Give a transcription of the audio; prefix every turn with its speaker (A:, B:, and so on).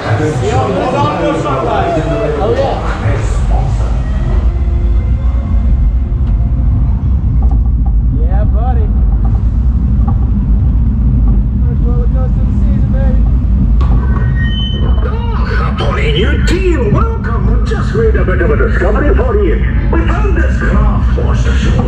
A: Hold on to somebody.
B: Oh yeah. Yeah, buddy. First roller coaster of the season, baby.
C: Polly, new team, welcome. We've just made a bit of a discovery for you. We found this craft monster show